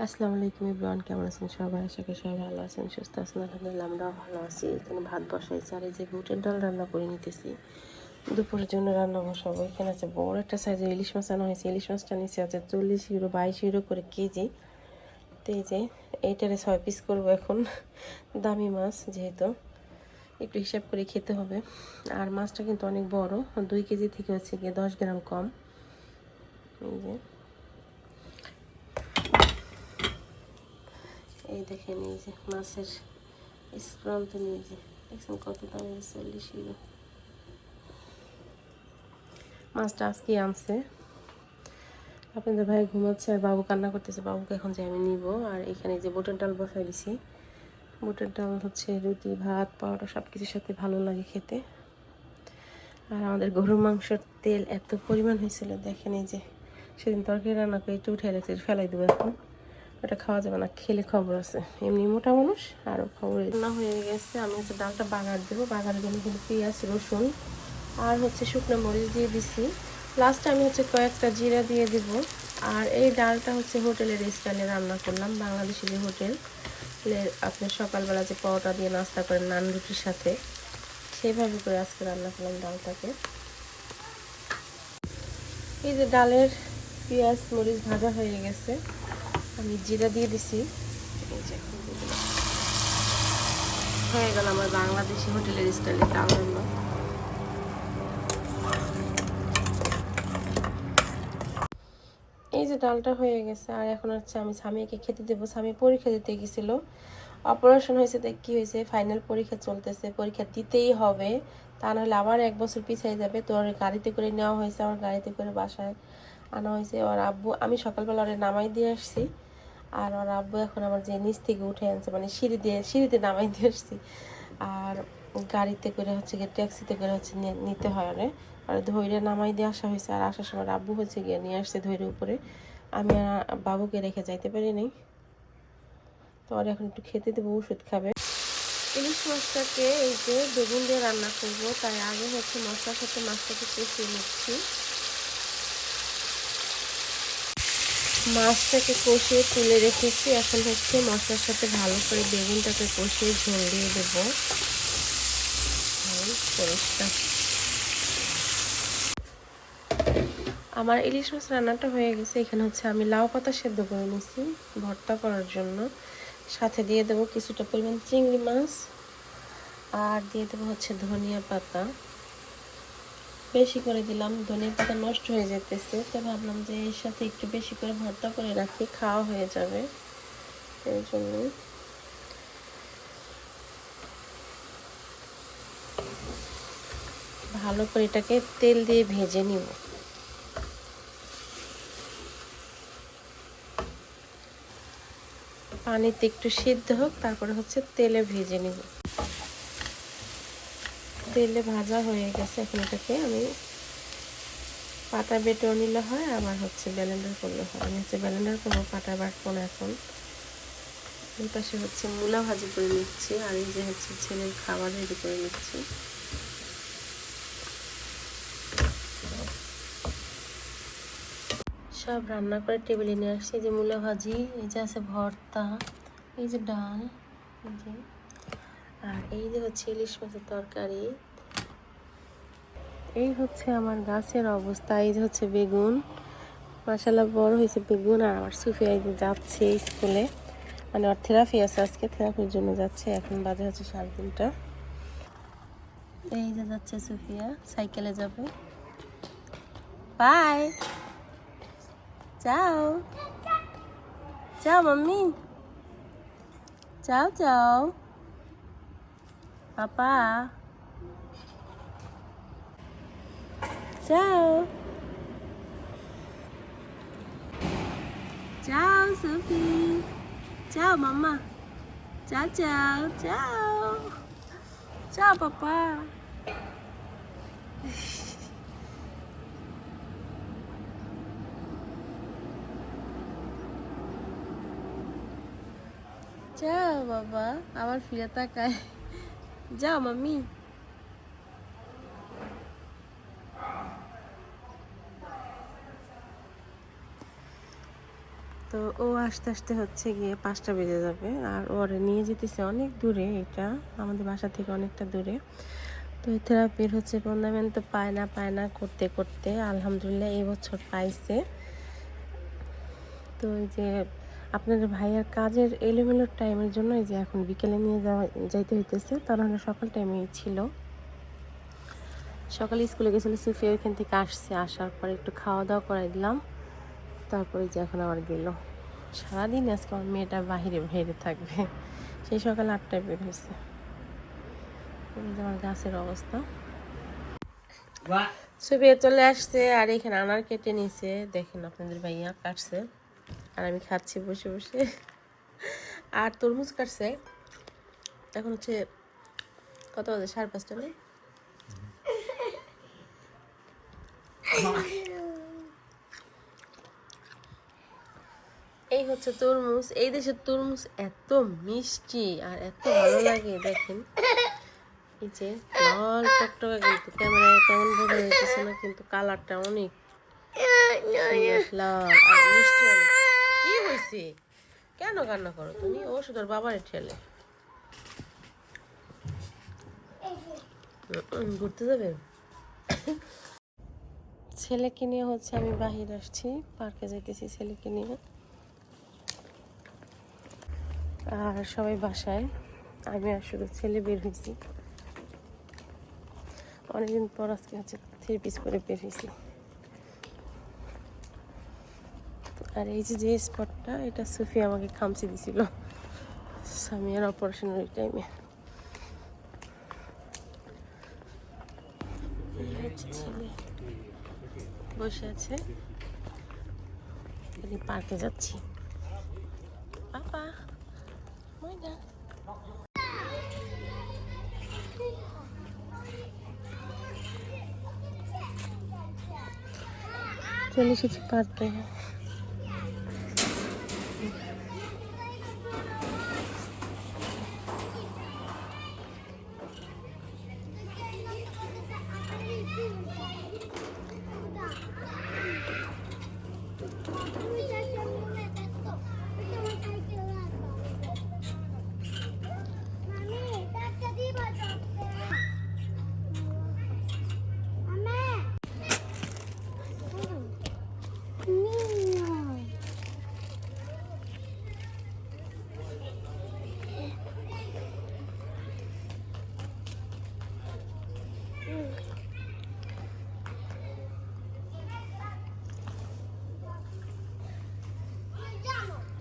আসসালামু আলাইকুম এভরিওয়ান, কেমন আছেন সবাই? আশা করি সবাই ভালো আছেন, সুস্থ আছেন। আলহামদুলিল্লাহ আমরাও ভালো আছি। এখানে ভাত বসাইছি আর এই যে বুটের ডাল রান্না করে নিতেছি। দুপুরের জন্য রান্না বসাবো। এখানে আছে বড় একটা সাইজের ইলিশ মাছ আনা হয়েছে। ইলিশ মাছটা নিচে আছে 40 ইউরো 22 ইউরো করে কেজি। তো এই যে এইটারে 6 পিস করবো এখন। দামি মাছ যেহেতু একটু হিসাব করে খেতে হবে। আর মাছটা কিন্তু অনেক বড়, 2 কেজি থেকে হচ্ছে গিয়ে 10 গ্রাম কম। এই যে এই দেখেন, এই যে মাছের স্ক্রান্ত নিয়ে যে দেখছেন কত দাম, 40 ইউরো। মাছটা আজকে আনছে। আপনাদের ভাই ঘুমাচ্ছে আর বাবু কান্না করতেছে, বাবুকে এখন যে আমি নিব। আর এখানে যে বুটের ডাল বসাই দিছি। বুটের ডাল হচ্ছে রুটি, ভাত, পাউডার সব কিছুর সাথে ভালো লাগে খেতে। আর আমাদের গরুর মাংসের তেল এত পরিমাণ হয়েছিল, দেখেন এই যে সেদিন তরকারি রান্না করে একটু উঠে রেখেছি, ফেলাই দেবো এখন। ওটা খাওয়া যাবে না, খেলে খবর আছে। এমনি মোটা মানুষ, আরও খবর না হয়ে গেছে। আমি হচ্ছে ডালটা বাগার দেবো। বাগারের জন্য কিন্তু পেঁয়াজ, রসুন আর হচ্ছে শুকনো মরিচ দিয়ে দিছি। লাস্টে আমি হচ্ছে কয়েকটা জিরা দিয়ে দেব। আর এই ডালটা হচ্ছে হোটেলের স্টাইলে রান্না করলাম, বাংলাদেশি যে হোটেল আপনি সকালবেলা যে পরোটা দিয়ে নাস্তা করেন নান রুটির সাথে, সেভাবে করে আজকে রান্না করলাম ডালটাকে। এই যে ডালের পেঁয়াজ মরিচ ভাজা হয়ে গেছে, আমি জিরা দিয়ে দিছি। এই যে হয়ে গেল আমার বাংলাদেশি হোটেলের স্টাইলে ডাল রান্না। এই যে ডালটা হয়ে গেছে। আর এখন হচ্ছে আমি স্বামীকে খেতে দেবো। স্বামী পরীক্ষা দিতে গেছিলো, অপারেশন হয়েছে। দেখ কী হয়েছে, ফাইনাল পরীক্ষা চলতেছে, পরীক্ষা দিতেই হবে, তা নাহলে আবার 1 বছর পিছিয়ে যাবে। তো ওর গাড়িতে করে নেওয়া হয়েছে, আমার গাড়িতে করে বাসায় আনা হয়েছে। ওর আব্বু, আমি সকালবেলা ওরে নামাই দিয়ে আসছি। আর ওর আব্বু এখন আমার যে নিচ থেকে উঠে আনছে, মানে সিঁড়িতে নামাই দিয়ে আসছি। আর গাড়িতে করে হচ্ছে গিয়ে ট্যাক্সিতে করে হচ্ছে নিতে হয় ওরে। আর ধৈর্য নামাই দিয়ে আসা হয়েছে। আর আসার সময় আব্বু হচ্ছে গিয়ে নিয়ে আসছে ধৈর্য উপরে। আমি আর বাবুকে রেখে যাইতে পারি নাই। তো আর এখন একটু খেতে দেবো, ওষুধ খাবে। ইলিশ মাছটাকে এই যে বেগুন দিয়ে রান্না করবো, তাই আগে হচ্ছে মশলার সাথে মাছটাকে কষিয়ে নিচ্ছি। মাছটাকে কষিয়ে তুলে রেখেছি, এখন হচ্ছে মশলার সাথে ভালো করে বেগুনটাকে কষিয়ে ঝোল দিয়ে দেবো। পরিষ্কার আমার ইলিশ মাছ রান্নাটা হয়ে গেছে। এখানে হচ্ছে আমি লাউ পাতা সেদ্ধ করে নিছি ভর্তা করার জন্য। সাথে দিয়ে দেবো কিছুটা পরিমাণ চিংড়ি মাছ, আর দিয়ে দেবো হচ্ছে ধনিয়া পাতা। বেশি করে দিলাম, ধনিয়া পাতা নষ্ট হয়ে যেতেছে, তো ভাবলাম যে এর সাথে একটু বেশি করে ভর্তা করে রাখি, খাওয়া হয়ে যাবে, এই জন্যই। ভালো করে এটাকে তেল দিয়ে ভেজে নিব। পানিতে একটু সিদ্ধ হোক, তারপরে হচ্ছে তেলে ভেজে নিব। তেলে ভাজা হয়ে গেছে, এখন এটাকে আমি পাটা বেটেও নিলে হয়, আবার হচ্ছে ব্লেন্ডার করলে হয়। আমি হচ্ছে ব্লেন্ডার করবো, পাটা বাটবো না এখন। এই পাশে হচ্ছে মূলা ভাজি করে নিচ্ছি, আর এই যে হচ্ছে ছেলের খাবার রেডি করে নিচ্ছি। সব রান্না করে টেবিলে নিয়ে আসছি। এই যে মূলা ভাজি, এই যে আছে ভর্তা, এই যে ডাল, এই যে, আর এই যে হচ্ছে ইলিশ মাছের তরকারি। এই হচ্ছে আমার গাছের অবস্থা। এই যে হচ্ছে বেগুন, মাশাআল্লাহ বড় হয়েছে বেগুন। আর আমার সুফিয়া এই যে যাচ্ছে স্কুলে, মানে ওর থেরাপি আছে আজকে, থেরাপির জন্য যাচ্ছে। এখন বাজে হচ্ছে 3:30। এই যে যাচ্ছে সুফিয়া, সাইকেলে যাবে। বাই, যাও যাও মাম্মি, যাও যাও পাপা, যাও যাও সুফি, যাও মাম্মা, যাও যাও যাও যাও পাপা। যাও বাবা, আবার ফিরে তাকায়। যাও মাম্মি। তো ও আস্তে আস্তে হচ্ছে গিয়ে 5টা বেজে যাবে, আর ওরে নিয়ে যেতেছে অনেক দূরে, এটা আমাদের বাসা থেকে অনেকটা দূরে। তো এই থেরাপির হচ্ছে টুর্নামেন্ট তো পায় না করতে করতে আলহামদুলিল্লাহ এই বছর পাইছে। তো এই যে আপনাদের ভাইয়ার কাজের এলোমেলো টাইমের জন্য এই যে এখন বিকেলে নিয়ে যাইতে হইতেছে, তা নাহলে সকাল টাইমেই ছিল। সকালে স্কুলে গেছিলো সুফিয়া, ওইখান থেকে আসার পরে একটু খাওয়া দাওয়া করাই দিলাম, তারপরে যে এখন আবার গেল। সারাদিন আজকে আমার মেয়েটা বাইরে থাকবে, সেই সকাল 8টায় বের হয়েছে। আমার গাছের অবস্থা, সুফিয়া চলে আসছে আর এখানে আনার কেটে নিছে, দেখেন আপনাদের ভাইয়া কাটছে আর আমি খাচ্ছি বসে বসে। আর তরমুজ কাটছে, এখন হচ্ছে কত বাজে, 5:30 নেই। এই হচ্ছে তরমুজ। এই দেশের তরমুজ এত মিষ্টি আর এত ভালো লাগে, দেখেন এই যে লাল টকটকা, কিন্তু ক্যামেরায় তেমন বোঝা যাইতেছে না, কিন্তু কালারটা অনেক লাল আর মিষ্টি অনেক। কি হয়েছে, কেন কান্না করো তুমি? ও শুধু বাবারে ঠেলে ঘুরতে যাবে। ছেলেকে নিয়ে হচ্ছে আমি বাহির আসছি, পার্কে যাইতেছি ছেলেকে নিয়ে, আর সবাই বাসায়, আমি আর শুধু ছেলে বের হয়েছি। অনেকদিন পর আজকে হচ্ছে 3 পিস করে বের হয়েছি। আর এই যে স্পটটা, এটা সুফিয়া আমাকে খামচি দিছিল সামিয়ার অপারেশনের টাইমে। ছেলে বসে আছে, পার্কে যাচ্ছি। পাপা ময়না, চলে এসেছি পার্কে।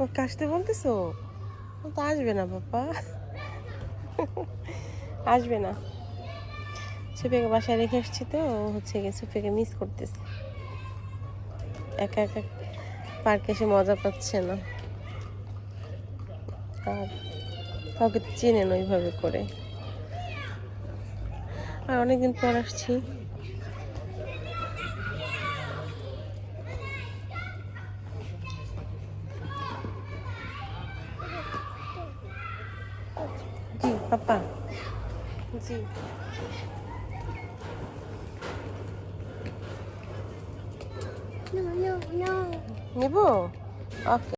ও কাশতে বলতেছো? ও তো আসবে না বাবা, আসবে না। সুফিয়াকে বাসায় রেখে এসেছি, তো ও হচ্ছে গিয়ে সুফিয়াকে মিস করতেছে, একা একা পার্কে এসে মজা পাচ্ছে না, আর কাউকে চেনে না ওইভাবে করে। আর অনেকদিন পর আসছি। জি পাপা, জি নিব, ওকে।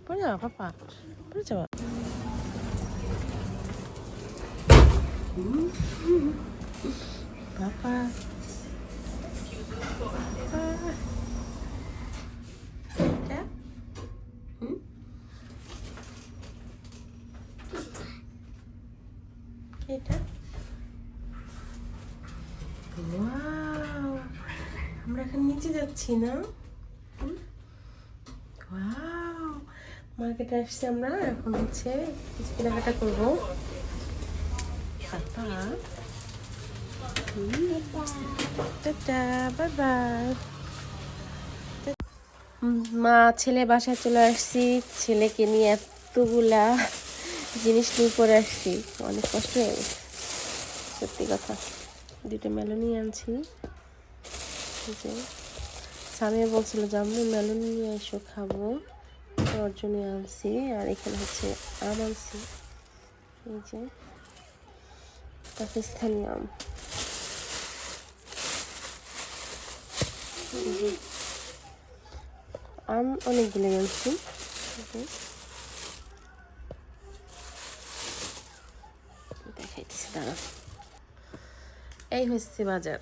পড়ে যাওয়া পাপা, পড়ে যাওয়া। পাপা এটা ওয়াও, আমরা এখন নিচে যাচ্ছি না? ওয়াও, মার্কেটে আসছি আমরা, এখন হচ্ছে কিছু কেনাকাটা করবো। পাপা টাটা, বাই বাই। মা ছেলে বাসায় চলে আসছি, ছেলেকে নিয়ে এতগুলা জিনিস নিয়ে পরে আসছি, অনেক কষ্ট হয়ে গেছে সত্যি কথা। 2টা মেলুনি আনছি, যে সামিয়া বলছিল যে আম্মু মেলুনি নিয়ে এসো খাবো, তো ওর জন্য আনছি। আর এখানে হচ্ছে আম আনছি, এই যে পাকিস্তানি আম। আম অনেকগুলো আনছি, দেখাইতেছি দাঁড়া। এই হচ্ছে বাজার।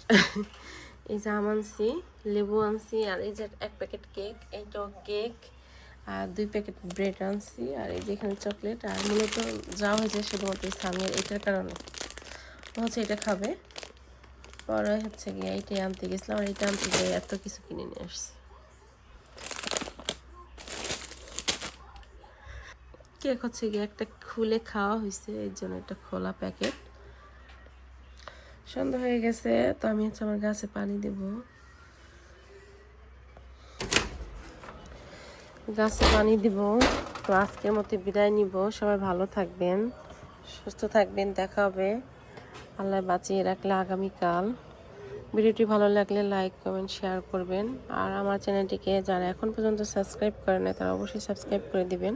এই যে আম আনছি, লেবু আনছি, আর এই যে এক প্যাকেট কেক, এইটাও কেক, আর 2 প্যাকেট ব্রেড আনছি, আর এই যে এখানে চকলেট। আর মূলত যাওয়া হয়েছে শুধুমাত্র স্থানীয় এটার কারণে, হচ্ছে এটা খাবে। পরে হচ্ছে গিয়ে এইটাই আনতে গেছিলাম, আর এইটা আনতে গিয়ে এত কিছু কিনে নিয়ে আসছি। কেক হচ্ছে গিয়ে একটা খুলে খাওয়া হয়েছে, এর জন্য একটা খোলা প্যাকেট। সন্ধ্যা হয়ে গেছে, তো আমি হচ্ছে আমার গাছে পানি দেব। গাছে পানি দিব। তো আজকের মতো বিদায় নিব। সবাই ভালো থাকবেন, সুস্থ থাকবেন। দেখা হবে আল্লাহ বাঁচিয়ে রাখলে আগামীকাল। ভিডিওটি ভালো লাগলে লাইক কমেন্ট শেয়ার করবেন। আর আমার চ্যানেলটিকে যারা এখন পর্যন্ত সাবস্ক্রাইব করে নাই তারা অবশ্যই সাবস্ক্রাইব করে দিবেন।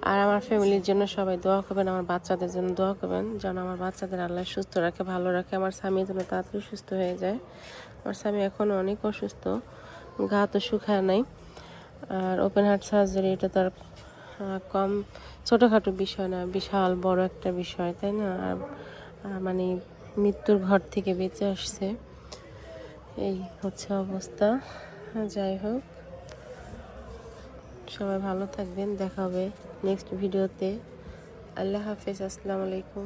আর আমার ফ্যামিলির জন্য সবাই দোয়া করবেন, আমার বাচ্চাদের জন্য দোয়া করবেন যেন আমার বাচ্চাদের আল্লাহ সুস্থ রাখে, ভালো রাখে। আমার স্বামী যেন তাড়াতাড়ি সুস্থ হয়ে যায়। আমার স্বামী এখনও অনেক অসুস্থ, গা তো শুকায় নাই। আর ওপেন হার্ট সার্জারি এটা তো আর কম ছোটোখাটো বিষয় না, বিশাল বড় একটা বিষয়, তাই না? আর মানে মৃত্যুর ঘর থেকে বেঁচে আসছে, এই হচ্ছে অবস্থা। যাই হোক, সবাই ভালো থাকবেন। দেখা হবে নেক্সট ভিডিওতে। আল্লাহ হাফেজ, আসসালামু আলাইকুম।